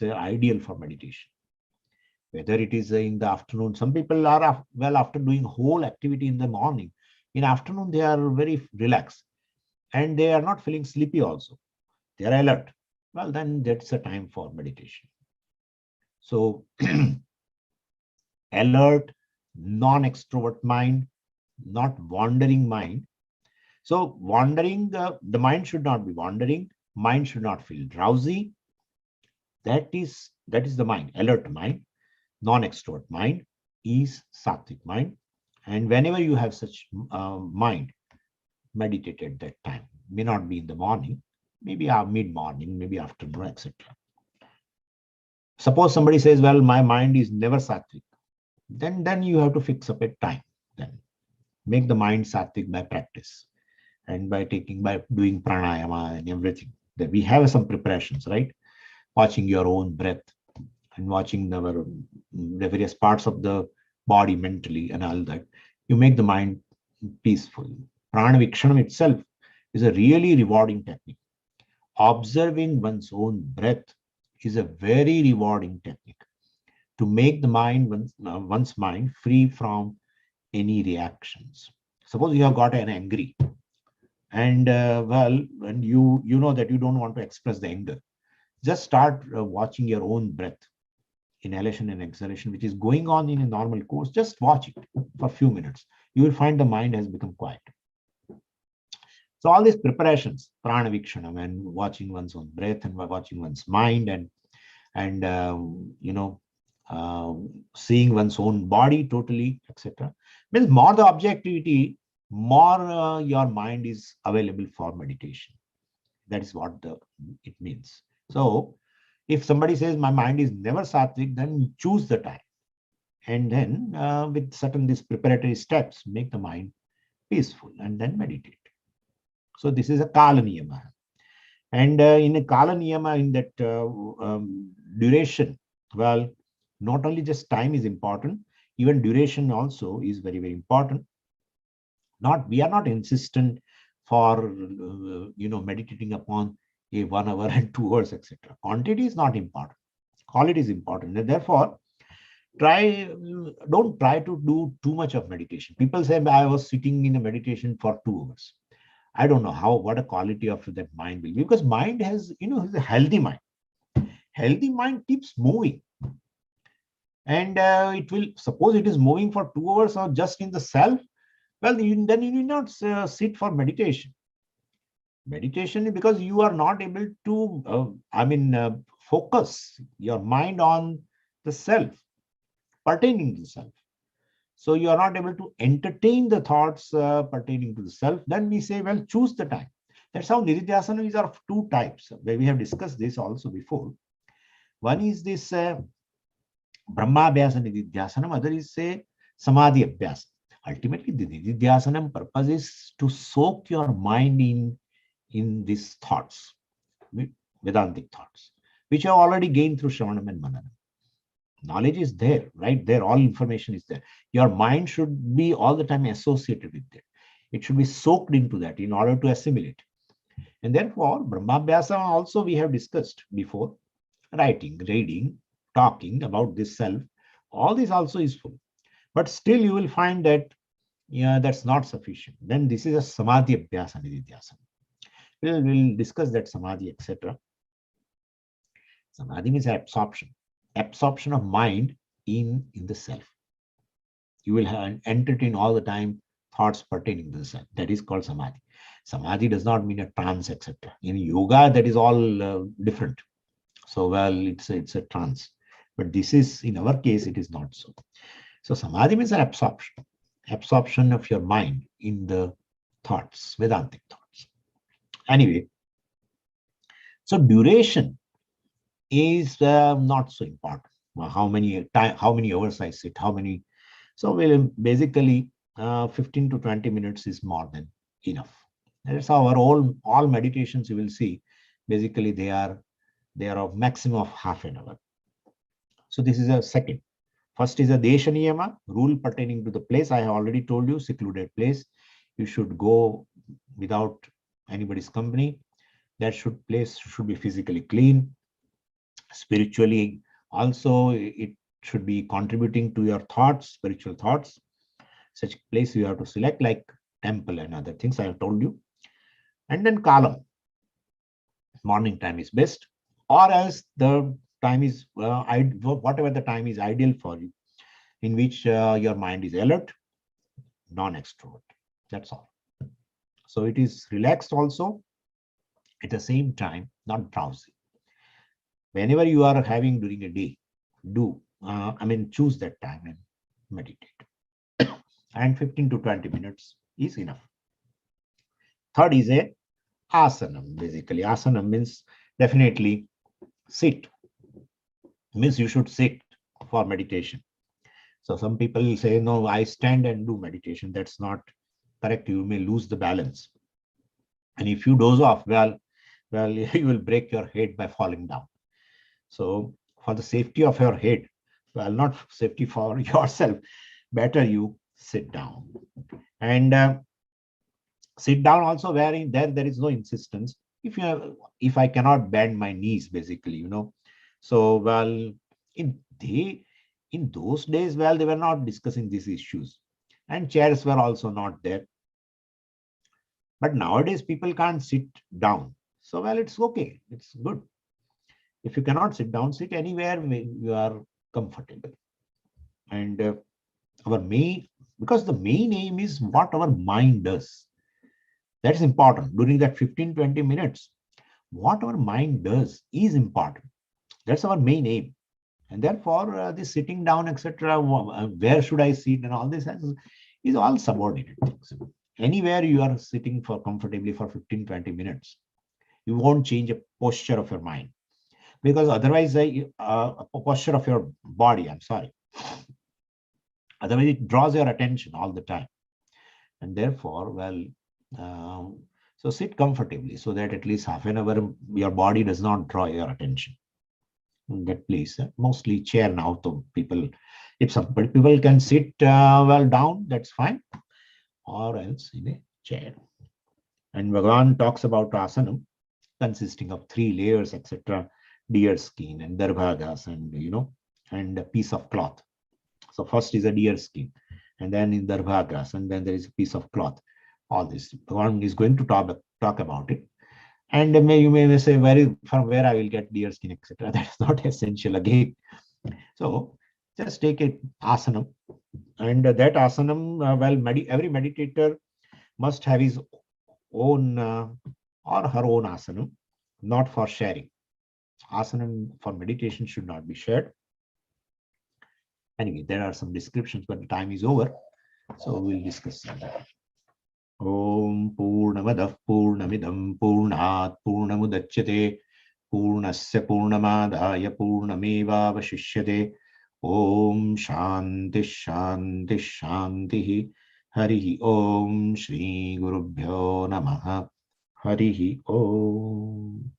ideal for meditation. Whether it is in the afternoon, some people are well after doing whole activity in the morning, in afternoon they are very relaxed and they are not feeling sleepy also, they are alert. Well, then that's a time for meditation. So alert, non-extrovert mind, not wandering mind. So wandering, the mind should not be wandering, mind should not feel drowsy. That is the mind, alert mind. Non-extrovert mind is sattvic mind. And whenever you have such mind, meditate at that time. May not be in the morning, maybe mid-morning, maybe afternoon, etc. Suppose somebody says, well, my mind is never sattvic. Then you have to fix up a time. Then make the mind sattvic by practice and by doing pranayama and everything. That we have some preparations, right? Watching your own breath and watching the various parts of the body mentally and all that. You make the mind peaceful. Prana Vikshanam itself is a really rewarding technique. Observing one's own breath is a very rewarding technique to make the mind, one's mind free from any reactions. Suppose you have got an angry, and and you know that you don't want to express the anger. Just start watching your own breath, inhalation and exhalation, which is going on in a normal course. Just watch it for a few minutes. You will find the mind has become quiet. So all these preparations, prana vikshanam, and watching one's own breath and watching one's mind, and seeing one's own body totally, etc. Means more the objectivity, more your mind is available for meditation. That is what it means. So if somebody says my mind is never sattvic, then choose the time, and then with certain these preparatory steps, make the mind peaceful and then meditate. So this is a kala niyama. And in a kala niyama, in that duration, well, not only just time is important, even duration also is very, very important. We are not insistent for meditating upon a 1 hour and 2 hours, etc. Quantity is not important. Quality is important. And therefore, don't try to do too much of meditation. People say, I was sitting in a meditation for 2 hours. I don't know what a quality of that mind will be, because mind has, is a healthy mind. Healthy mind keeps moving. And it will, suppose it is moving for 2 hours or just in the self, well, then you need not sit for meditation. Meditation, because you are not able to, focus your mind on the self, pertaining to the self. So you are not able to entertain the thoughts pertaining to the self. Then we say, well, choose the time. That's how nididhyasana is of 2 types. We have discussed this also before. One is this Brahma Abhyasa nididhyasana. Other is say Samadhi Abhyasa. Ultimately, the nididhyasana purpose is to soak your mind in these thoughts, Vedantic thoughts, which you have already gained through Shravanam and Mananam. Knowledge is there, right there. All information is there. Your mind should be all the time associated with it. It should be soaked into that in order to assimilate. And therefore, Brahmabhyasa also we have discussed before. Writing, reading, talking about this self, all this also is full. But still you will find that that's not sufficient. Then this is a samadhi abhyasa nididhyasana. We'll discuss that samadhi, etc. Samadhi means absorption of mind in the self. You will entertain all the time thoughts pertaining to the self. That is called samadhi. Samadhi does not mean a trance, etc. In yoga, that is all different. So, well, it's a trance. But this is, in our case, it is not so. So, samadhi means an absorption of your mind in the thoughts, Vedantic thoughts. Anyway, so duration is not so important. How many hours I sit, how many. So, we'll basically 15 to 20 minutes is more than enough. That's our all meditations you will see. Basically, they are of maximum of half an hour. So this is a second. First is a Desha Niyama, rule pertaining to the place. I have already told you, secluded place. You should go without anybody's company. That place should be physically clean. Spiritually, also, it should be contributing to your thoughts, spiritual thoughts. Such place you have to select, like temple and other things I have told you. And then Kalam. Morning time is best, or else the time is whatever the time is ideal for you, in which your mind is alert, non-extrovert. That's all. So it is relaxed also, at the same time not drowsy. Whenever you are having during a day, choose that time and meditate. And 15 to 20 minutes is enough. Third is a asanam. Basically, asanam means definitely sit. Means you should sit for meditation. So some people say, no, I stand and do meditation. That's not correct. You may lose the balance. And if you doze off, well, you will break your head by falling down. So for the safety of your head, well, not safety for yourself, better you sit down. And sit down also where there is no insistence. If I cannot bend my knees, basically, So, well, in those days, well, they were not discussing these issues, and chairs were also not there. But nowadays, people can't sit down. So, well, it's okay. It's good. If you cannot sit down, sit anywhere you are comfortable. And because the main aim is what our mind does. That's important. During that 15-20 minutes, what our mind does is important. That's our main aim. And therefore, this sitting down, etc., where should I sit and all this is all subordinate things. Anywhere you are sitting for comfortably for 15-20 minutes, you won't change a posture of your mind. Because otherwise, a posture of your body, I'm sorry. Otherwise, it draws your attention all the time. And therefore, well, so sit comfortably so that at least half an hour your body does not draw your attention. In that place, mostly chair now. So if some people can sit well down, that's fine, or else in a chair. And Bhagavan talks about asanam consisting of 3 layers, etc. Deer skin and darbhagas, and a piece of cloth. So first is a deer skin, and then in darbhagas, and then there is a piece of cloth. All this, Bhagavan is going to talk about it. And you may say, from where I will get deer skin, etc. That is not essential again. So just take a asanam, and that asanam, every meditator must have his own or her own asanam, not for sharing. Asanam for meditation should not be shared. Anyway, there are some descriptions, but the time is over, so we'll discuss that. Om Purnamadah Purnamidam Purnat Purnamudachyate Purnasya Purnamadaya Purnamevavashishyate. Om Shanti Shanti Shanti. Harihi Om Shri Gurubhyo Namaha. Harihi Om.